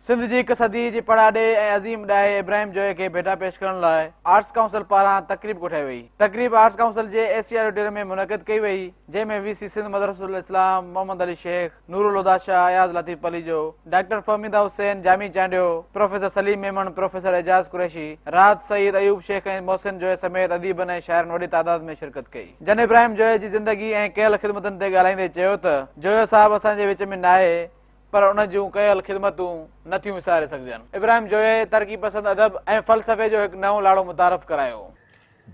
सिंध जी हिक सदी जी पड़ाडे ऐं अज़ीम ॾाहे इब्राहिम जोए खे भेटा पेश करण लाइ आर्ट्स काउंसिल पारां तकरीब कोठाई वई। तकरीब आर्ट्स काउंसिल जे एशिया ऑडिटोरियम में मुनक़िद कई वई, जंहिंमें VC Sindh Madressatul Islam, Mohammad Ali Shaikh, Noorul Huda Shah, Ayaz Latif Palijo, doctor Fahmida Hussain Jami Chandio, professor Saleem Memon, professor Ejaz Qureshi, Rahat Saeed, Ayub Sheikh ऐं मोहसिन जोए समेत अदीबनि ऐं शाइरनि वॾी तादाद में शिरकत कई। जन इब्राहिम जोए जी ज़िंदगी ऐं कयल ख़िदमतुनि ते ॻाल्हाईंदे चयो त जोए साहब असांजे विच में नाहे, पर उन जूं कयल ख़िदमतूं नथियूं विसारे सघजनि। इब्राहिम जोए तरक़ी पसंद अदब ऐं फ़लसफ़े जो हिकु नओं लाड़ो मुतारफ़ करायो।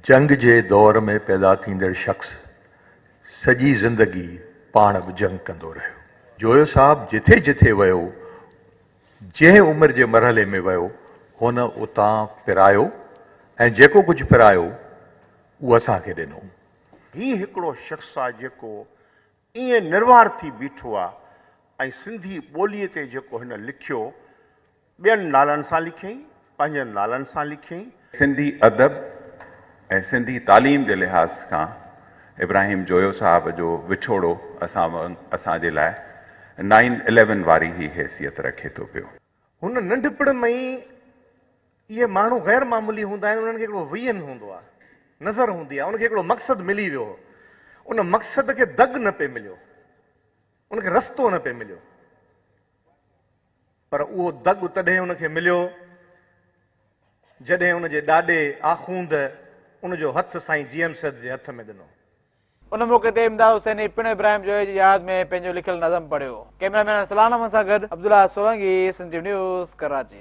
जंग जे दौर में पैदा थींदड़ शख़्स सॼी ज़िंदगी पाण बि जंग कंदो रहियो। जोयो साहब जिथे जिथे वियो, जंहिं उमिरि जे मरहले में वियो, हुन उतां पिरायो ऐं जेको कुझु पिरायो उहो असांखे ॾिनो। ही हिकिड़ो शख़्स आहे जेको ईअं निर्वार थी बीठो आहे ऐं सिंधी ॿोलीअ ते जेको हिन लिखियो, ॿियनि नालनि सां लिखियईं, पंहिंजनि नालनि सां लिखियईं। सिंधी अदब ऐं सिंधी तालीम जे लिहाज़ खां इब्राहिम जोयो साहब जो विछोड़ो असांजे लाइ 9/11 वारी ही हैसियत रखे थो पियो। हुन नंढपण में ई इहे माण्हू ग़ैर मामूली हूंदा आहिनि, उन्हनि खे हिकिड़ो विजन हूंदो आहे, नज़र हूंदी आहे, उनखे हिकिड़ो मक़सदु मिली वियो, उन मक़सद खे दग न पे मिलियो, उनखे रस्तो न पे मिलियो, पर उहो दग तॾहिं उनखे मिलियो जॾहिं उनजे ॾाॾे आख़ूंद उनजो हथु साईं जीएम सैद जे हथ में ॾिनो। उन मौक़े ते इमदाद हुसैनी पिण इब्राहिम जोए जी यादि में पंहिंजो लिखियलु नज़म पढ़ियो। कैमरामैन सलाम सां गॾु अब्दुल्ला सोलंगी, सिंधी न्यूज़, कराची।